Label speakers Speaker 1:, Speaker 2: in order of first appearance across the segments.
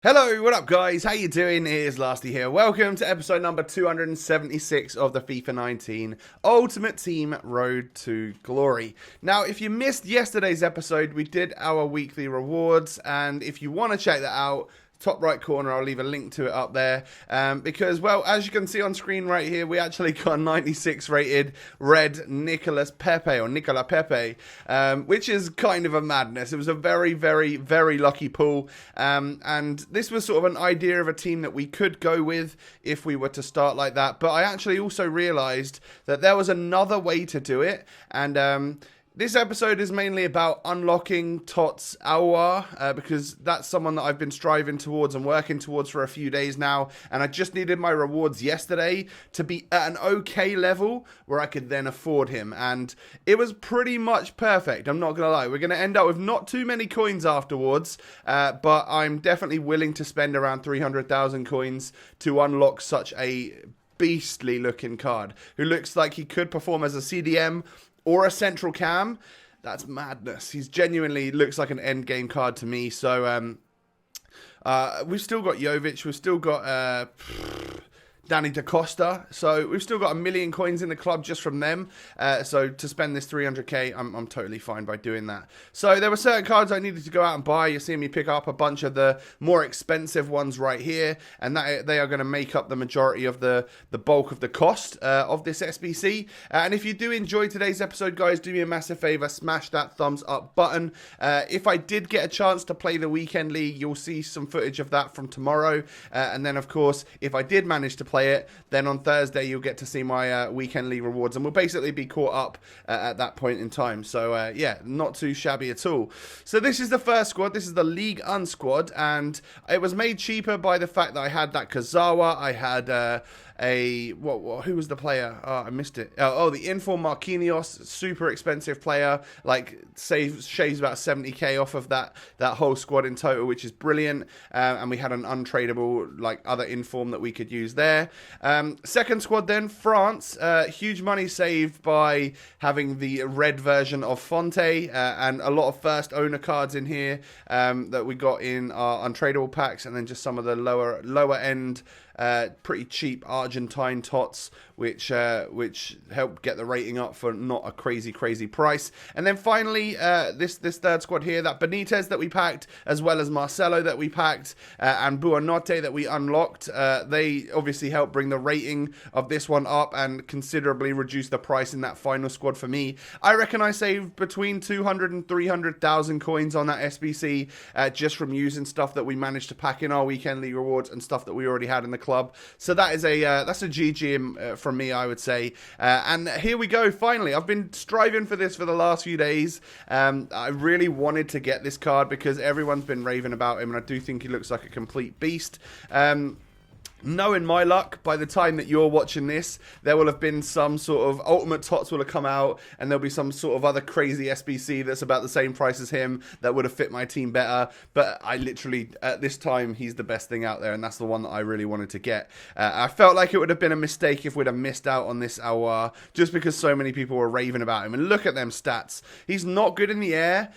Speaker 1: Hello, what up guys? How you doing? It is Lasty here. Welcome to episode number 276 of the FIFA 19 Ultimate Team Road to Glory. Now, if you missed yesterday's episode, we did our weekly rewards, and if you want to check that out, top right corner, I'll leave a link to it up there, because, well, as you can see on screen right here, we actually got a 96 rated red Nicola Pepe, which is kind of a madness. It was a very, very, very lucky pull, and this was sort of an idea of a team that we could go with if we were to start like that, but I actually also realized that there was another way to do it, and this episode is mainly about unlocking TOTS Aouar, because that's someone that I've been striving towards and working towards for a few days now, and I just needed my rewards yesterday to be at an okay level where I could then afford him, and it was pretty much perfect. I'm not going to lie. We're going to end up with not too many coins afterwards, but I'm definitely willing to spend around 300,000 coins to unlock such a beastly looking card, who looks like he could perform as a CDM or a central cam. That's madness. He's genuinely looks like an end game card to me. So we've still got Jovic, we've still got Danny Da Costa, so we've still got 1 million coins in the club just from them, so to spend this 300k, I'm totally fine by doing that. So there were certain cards I needed to go out and buy. You're seeing me pick up a bunch of the more expensive ones right here, and that they are going to make up the majority of the bulk of the cost of this SBC. And if you do enjoy today's episode, guys, do me a massive favor, smash that thumbs up button. If I did get a chance to play the weekend league, you'll see some footage of that from tomorrow, and then of course, if I did manage to play it, then on Thursday you'll get to see my weekend league rewards, and we'll basically be caught up at that point in time. So yeah, not too shabby at all. So this is the first squad. This is the League Un squad, and it was made cheaper by the fact that I had that Kazawa, I had who was the player? Oh, I missed it. The Inform Marquinhos, super expensive player, like shaves about 70k off of that whole squad in total, which is brilliant. And we had an untradeable like other Inform that we could use there. Second squad then, France, huge money saved by having the red version of Fonte, and a lot of first owner cards in here that we got in our untradeable packs, and then just some of the lower end pretty cheap Argentine TOTS, which helped get the rating up for not a crazy price. And then finally, this third squad here, that Benitez that we packed, as well as Marcelo that we packed, and Buonanotte that we unlocked, they obviously helped bring the rating of this one up and considerably reduce the price in that final squad for me. I reckon I saved between 200 and 300,000 coins on that SBC, just from using stuff that we managed to pack in our weekend league rewards and stuff that we already had in the club. So that is that's a GG from me, I would say. And here we go, finally. I've been striving for this for the last few days. I really wanted to get this card because everyone's been raving about him, and I do think he looks like a complete beast. Knowing my luck, by the time that you're watching this, there will have been some sort of Ultimate TOTS will have come out, and there'll be some sort of other crazy SBC that's about the same price as him that would have fit my team better. But I literally, at this time, he's the best thing out there, and that's the one that I really wanted to get. I felt like it would have been a mistake if we'd have missed out on this Aouar, just because so many people were raving about him. And look at them stats. He's not good in the air,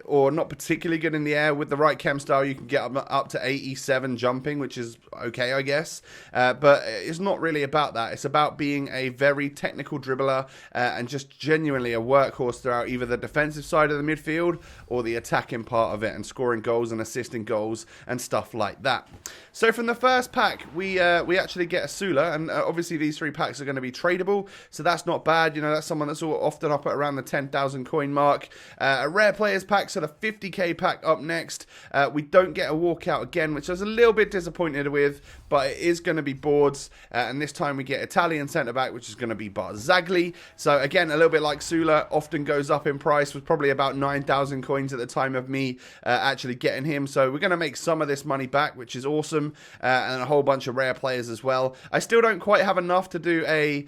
Speaker 1: or not particularly good in the air. With the right chem style, you can get up to 87 jumping, which is okay, I guess, but it's not really about that. It's about being a very technical dribbler, and just genuinely a workhorse throughout either the defensive side of the midfield or the attacking part of it, and scoring goals and assisting goals and stuff like that. So from the first pack, we actually get a Sula, and obviously these 3 packs are going to be tradable, so that's not bad. You know, that's someone that's often up at around the 10,000 coin mark. A rare players pack, so the 50k pack up next. We don't get a walkout again, which I was a little bit disappointed with, but it is going to be boards, and this time we get Italian centre-back, which is going to be Barzagli. So again, a little bit like Sula, often goes up in price, was probably about 9,000 coins at the time of me actually getting him. So we're going to make some of this money back, which is awesome, and a whole bunch of rare players as well. I still don't quite have enough to do a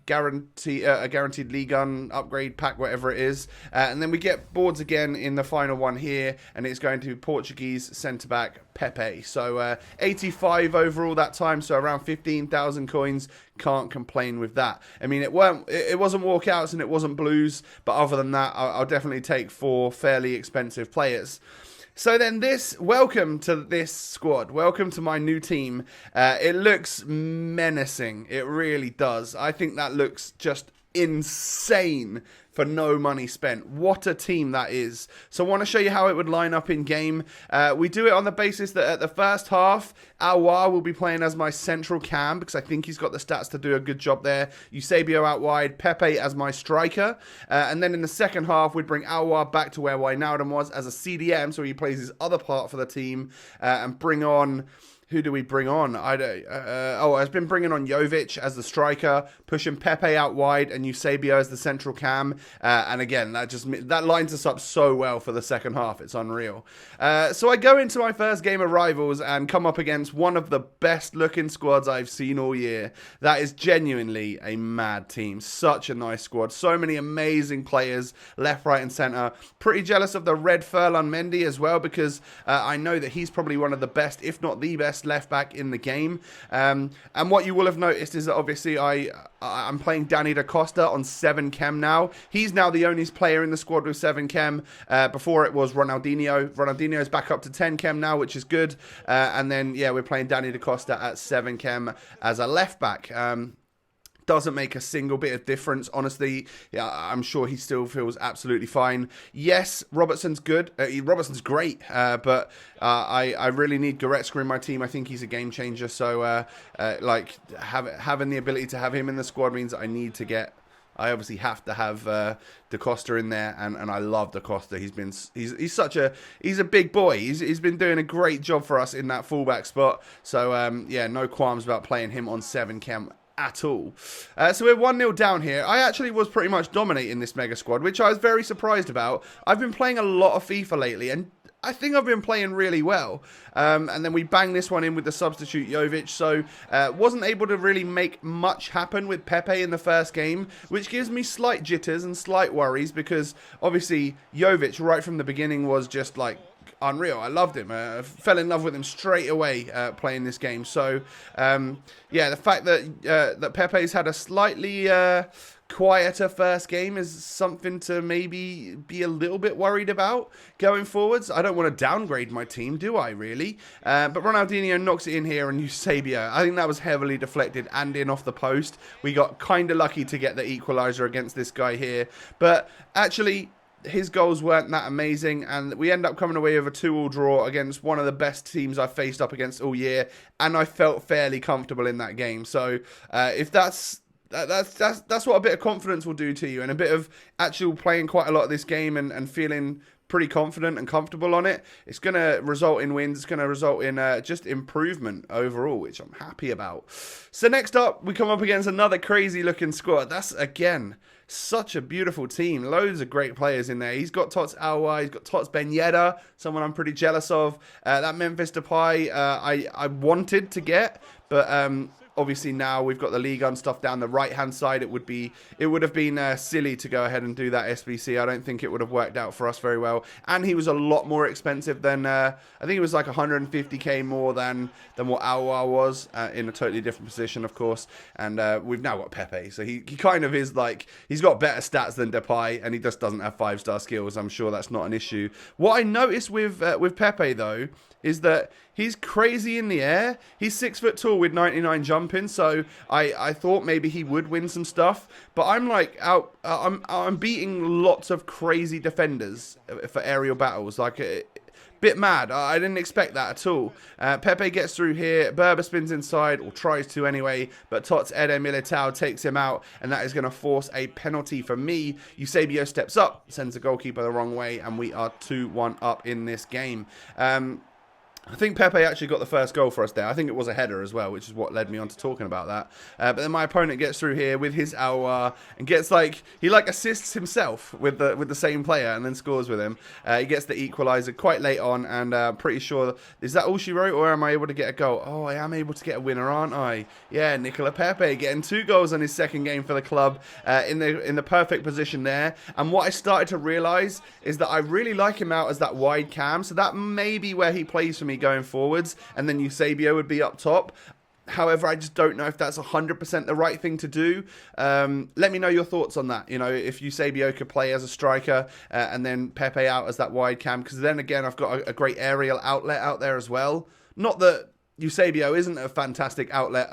Speaker 1: guaranteed League Un upgrade pack, whatever it is. And then we get boards again in the final one here, and it's going to be Portuguese centre-back Pepe. So 85 overall that time, so around 15,000 coins. Can't complain with that. I mean, it wasn't walkouts and it wasn't blues, but other than that, I'll definitely take 4 fairly expensive players. So then welcome to this squad. Welcome to my new team. It looks menacing. It really does. I think that looks just insane for no money spent. What a team that is. So I want to show you how it would line up in game. We do it on the basis that at the first half, Aouar will be playing as my central cam because I think he's got the stats to do a good job there. Eusebio out wide, Pepe as my striker. And then in the second half, we'd bring Aouar back to where Wijnaldum was as a CDM, so he plays his other part for the team, and bring on... Who do we bring on? I've been bringing on Jovic as the striker, pushing Pepe out wide and Eusebio as the central cam. And again, that lines us up so well for the second half. It's unreal. So I go into my first game of Rivals and come up against one of the best looking squads I've seen all year. That is genuinely a mad team. Such a nice squad. So many amazing players, left, right and centre. Pretty jealous of the red Furlan Mendy as well because I know that he's probably one of the best, if not the best, left back in the game. And what you will have noticed is that obviously I'm playing Danny Da Costa on 7 chem now. He's now the only player in the squad with 7 chem. Before it was Ronaldinho. Ronaldinho's back up to 10 chem now, which is good. And then, yeah, we're playing Danny Da Costa at 7 chem as a left back. Doesn't make a single bit of difference, honestly. Yeah, I'm sure he still feels absolutely fine. Yes, Robertson's good. Robertson's great, but I really need Goretzka in my team. I think he's a game changer. So, having the ability to have him in the squad means I need to get. I obviously have to have Da Costa in there, and I love Da Costa. He's a big boy. He's been doing a great job for us in that fullback spot. So yeah, no qualms about playing him on 7 chem at all. So we're 1-0 down here. I actually was pretty much dominating this mega squad, which I was very surprised about. I've been playing a lot of FIFA lately, and I think I've been playing really well. And then we bang this one in with the substitute Jovic. So wasn't able to really make much happen with Pepe in the first game, which gives me slight jitters and slight worries because obviously Jovic right from the beginning was just like unreal. I loved him. Fell in love with him straight away playing this game. So yeah, the fact that Pepe's had a slightly quieter first game is something to maybe be a little bit worried about going forwards. I don't want to downgrade my team, do I really? But Ronaldinho knocks it in here, and Eusebio, I think that was heavily deflected and in off the post. We got kind of lucky to get the equaliser against this guy here. But actually, his goals weren't that amazing, and we end up coming away with a 2-2 draw against one of the best teams I've faced up against all year, and I felt fairly comfortable in that game. So if that's what a bit of confidence will do to you, and a bit of actual playing quite a lot of this game and feeling pretty confident and comfortable on it. It's going to result in wins. It's going to result in just improvement overall, which I'm happy about. So next up, we come up against another crazy looking squad. That's, again, such a beautiful team. Loads of great players in there. He's got TOTS Aouar. He's got TOTS Ben Yedder, someone I'm pretty jealous of. That Memphis Depay I wanted to get, but obviously now we've got the league and stuff down the right hand side. It would have been silly to go ahead and do that SBC. I don't think it would have worked out for us very well. And he was a lot more expensive than I think it was like 150k more than what Aouar was in a totally different position, of course. And we've now got Pepe, so he kind of is like, he's got better stats than Depay, and he just doesn't have 5-star skills. I'm sure that's not an issue. What I noticed with Pepe though is that he's crazy in the air. He's 6 foot tall with 99 jumping, so I thought maybe he would win some stuff. But I'm like I'm beating lots of crazy defenders for aerial battles. Like bit mad. I didn't expect that at all. Pepe gets through here. Berber spins inside, or tries to anyway, but TOTS Eder Militao takes him out, and that is going to force a penalty for me. Eusebio steps up, sends the goalkeeper the wrong way, and we are 2-1 up in this game. I think Pepe actually got the first goal for us there. I think it was a header as well, which is what led me on to talking about that. But then my opponent gets through here with his Aouar and gets he assists himself with the same player and then scores with him. He gets the equaliser quite late on, and pretty sure, is that all she wrote, or am I able to get a goal? Oh, I am able to get a winner, aren't I? Yeah, Nicola Pepe getting 2 goals on his second game for the club in the perfect position there. And what I started to realise is that I really like him out as that wide cam, so that may be where he plays for me going forwards, and then Eusebio would be up top. However, I just don't know if that's 100% the right thing to do. Let me know your thoughts on that. You know, if Eusebio could play as a striker and then Pepe out as that wide cam, because then again, I've got a great aerial outlet out there as well. Not that Eusebio isn't a fantastic outlet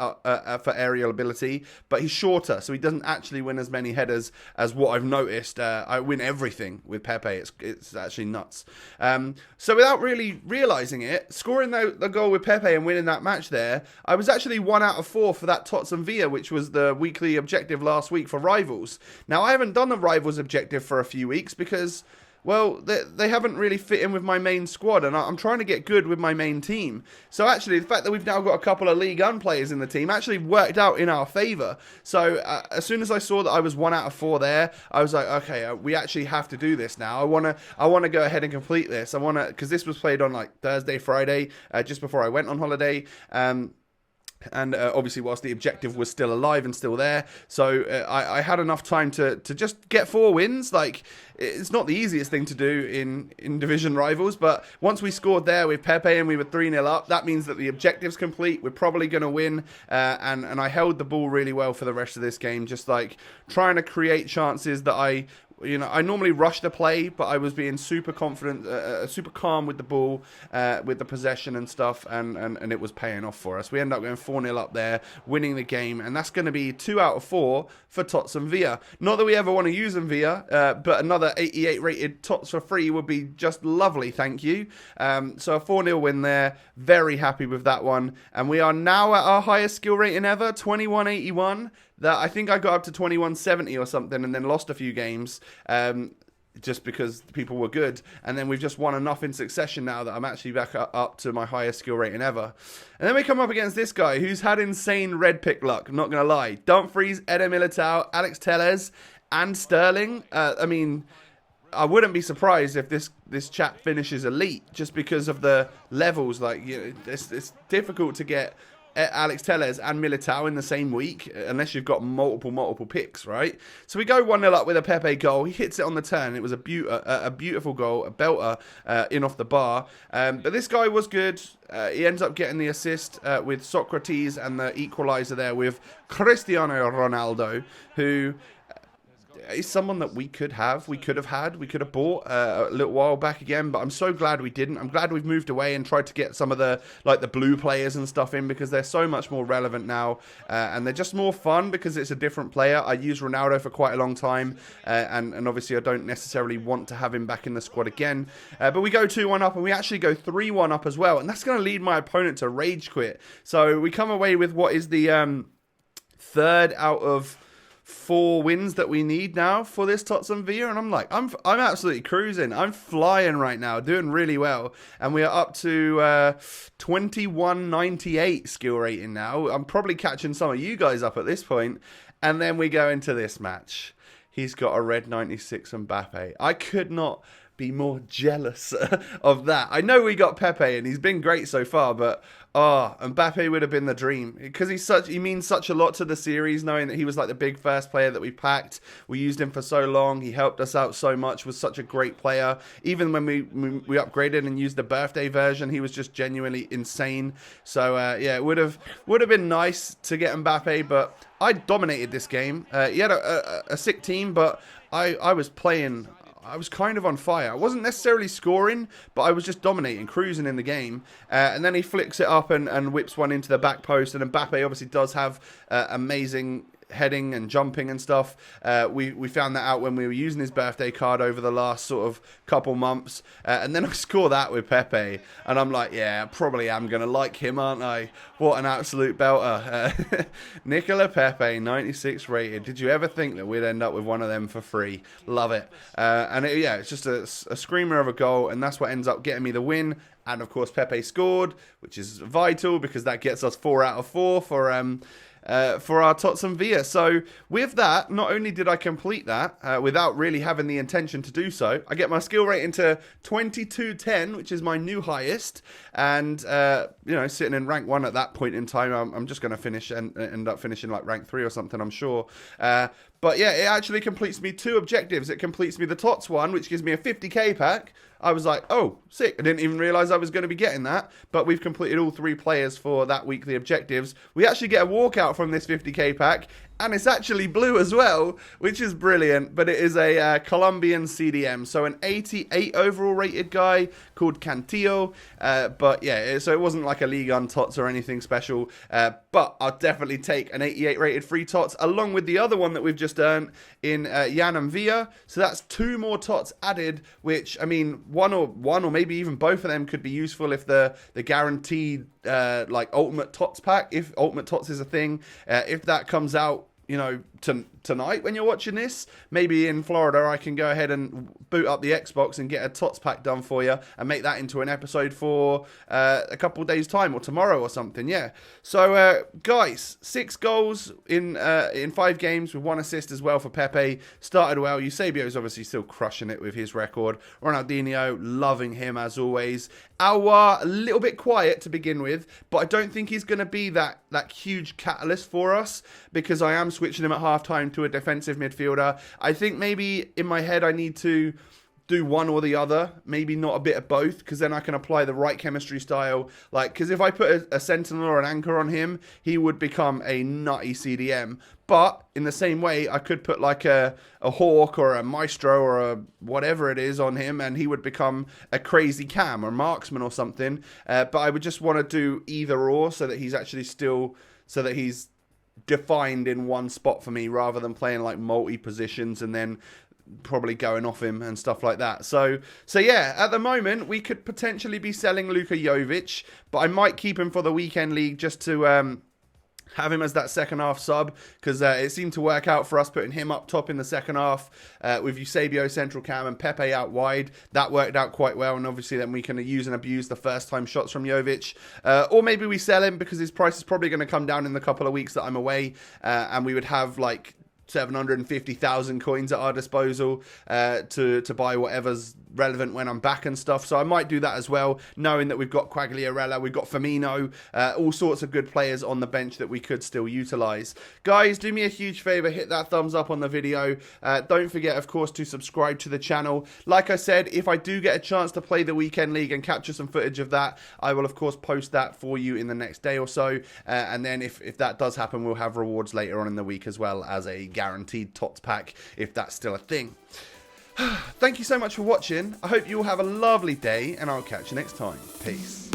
Speaker 1: for aerial ability, but he's shorter, so he doesn't actually win as many headers as what I've noticed. I win everything with Pepe. It's actually nuts. So without really realising it, scoring the goal with Pepe and winning that match there, I was actually 1 out of 4 for that TOTS and Villa, which was the weekly objective last week for Rivals. Now, I haven't done the Rivals objective for a few weeks because, well, they haven't really fit in with my main squad, and I'm trying to get good with my main team. So actually, the fact that we've now got a couple of League 1 players in the team actually worked out in our favour. So as soon as I saw that I was 1 out of 4 there, I was like, okay, we actually have to do this now. I want to go ahead and complete this. I want to, because this was played on like Thursday, Friday, just before I went on holiday. And obviously whilst the objective was still alive and still there, so I had enough time to just get 4 wins. Like, it's not the easiest thing to do in division rivals, but once we scored there with Pepe and we were 3-0 up, that means that the objective's complete. We're probably going to win, and I held the ball really well for the rest of this game, just like trying to create chances that I normally rush the play, but I was being super confident, super calm with the ball, with the possession and stuff, and it was paying off for us. We end up going 4-0 up there, winning the game, and that's going to be 2 out of 4 for TOTS and Villa. Not that we ever want to use them Villa, but another 88 rated TOTS for free would be just lovely, thank you. So a 4-0 win there, very happy with that one, and we are now at our highest skill rating ever, 2181. That I think I got up to 2170 or something and then lost a few games just because people were good. And then we've just won enough in succession now that I'm actually back up to my highest skill rating ever. And then we come up against this guy who's had insane red pick luck, not going to lie. Dumfries, Eder Militao, Alex Telles and Sterling. I mean, I wouldn't be surprised if this chap finishes elite just because of the levels. Like, it's difficult to get Alex Telles and Militao in the same week, unless you've got multiple picks, right? So we go 1-0 up with a Pepe goal. He hits it on the turn. It was a beautiful goal, a belter in off the bar. But this guy was good. He ends up getting the assist with Socrates and the equaliser there with Cristiano Ronaldo, who is someone that we could have bought a little while back again, but I'm so glad we didn't. I'm glad we've moved away and tried to get some of the blue players and stuff in, because they're so much more relevant now, and they're just more fun because it's a different player. I used Ronaldo for quite a long time, and obviously I don't necessarily want to have him back in the squad again, but we go 2-1 up, and we actually go 3-1 up as well, and that's going to lead my opponent to rage quit. So we come away with what is the third out of 4 wins that we need now for this TOTS and Villa, and I'm like, I'm absolutely cruising. I'm flying right now, doing really well, and we are up to 2198 skill rating now. I'm probably catching some of you guys up at this point, and then we go into this match. He's got a red 96 Mbappe. I could not be more jealous of that. I know we got Pepe and he's been great so far, but Mbappe would have been the dream, because he means such a lot to the series, knowing that he was like the big first player that we packed. We used him for so long. He helped us out so much, was such a great player. Even when we upgraded and used the birthday version, he was just genuinely insane. So yeah, it would have been nice to get Mbappe, but I dominated this game. He had a sick team, but I was playing. I was kind of on fire. I wasn't necessarily scoring, but I was just dominating, cruising in the game. And then he flicks it up and whips one into the back post. And Mbappe obviously does have amazing heading and jumping and stuff. We found that out when we were using his birthday card over the last sort of couple months. And then I score that with Pepe. And I'm like, yeah, probably am going to like him, aren't I? What an absolute belter. Nicola Pepe, 96 rated. Did you ever think that we'd end up with one of them for free? Love it. Yeah, it's just a screamer of a goal. And that's what ends up getting me the win. And of course, Pepe scored, which is vital because that gets us 4 out of 4 for our TOTS and Villa. So with that, not only did I complete that without really having the intention to do so, I get my skill rating to 2210, which is my new highest, and sitting in rank 1 at that point in time, I'm just going to finish and end up finishing like rank 3 or something, I'm sure. But yeah, it actually completes me 2 objectives. It completes me the TOTS one, which gives me a 50k pack. I was like, oh, sick. I didn't even realize I was going to be getting that. But we've completed all 3 players for that weekly objectives. We actually get a walkout from this 50k pack. And it's actually blue as well, which is brilliant. But it is a Colombian CDM. So an 88 overall rated guy called Cantillo. But yeah, so it wasn't like a League on TOTS or anything special. But I'll definitely take an 88 rated free TOTS along with the other one that we've just earned in Jan and Villa. So that's 2 more TOTS added, which, I mean, one or maybe even both of them could be useful if the guaranteed like ultimate TOTS pack, if ultimate TOTS is a thing, if that comes out, you know, tonight when you're watching this, maybe in Florida, I can go ahead and boot up the Xbox and get a TOTS pack done for you and make that into an episode for a couple of days time or tomorrow or something. Yeah. So guys, 6 goals in 5 games with 1 assist as well for Pepe. Started well. Eusebio's obviously still crushing it with his record. Ronaldinho, loving him as always. Aouar, a little bit quiet to begin with, but I don't think he's going to be that huge catalyst for us because I am switching him at halftime to a defensive midfielder. I think maybe in my head I need to do one or the other, maybe not a bit of both, because then I can apply the right chemistry style. Like, because if I put a sentinel or an anchor on him, he would become a nutty CDM. But in the same way, I could put like a hawk or a maestro or a whatever it is on him, and he would become a crazy cam or marksman or something. But I would just want to do either or, so that he's actually still, so that he's defined in one spot for me, rather than playing like multi positions and then probably going off him and stuff like that. So yeah, at the moment we could potentially be selling Luka Jovic, but I might keep him for the weekend league just to have him as that second half sub, because it seemed to work out for us putting him up top in the second half with Eusebio central cam and Pepe out wide. That worked out quite well, and obviously then we can use and abuse the first time shots from Jovic, or maybe we sell him because his price is probably going to come down in the couple of weeks that I'm away, and we would have like 750,000 coins at our disposal to buy whatever's relevant when I'm back and stuff. So I might do that as well, knowing that we've got Quagliarella, we've got Firmino, all sorts of good players on the bench that we could still utilise. Guys, do me a huge favour, hit that thumbs up on the video. Don't forget, of course, to subscribe to the channel. Like I said, if I do get a chance to play the weekend league and capture some footage of that, I will, of course, post that for you in the next day or so. And then if that does happen, we'll have rewards later on in the week as well as a guaranteed TOTS pack, if that's still a thing. Thank you so much for watching. I hope you all have a lovely day, and I'll catch you next time. Peace.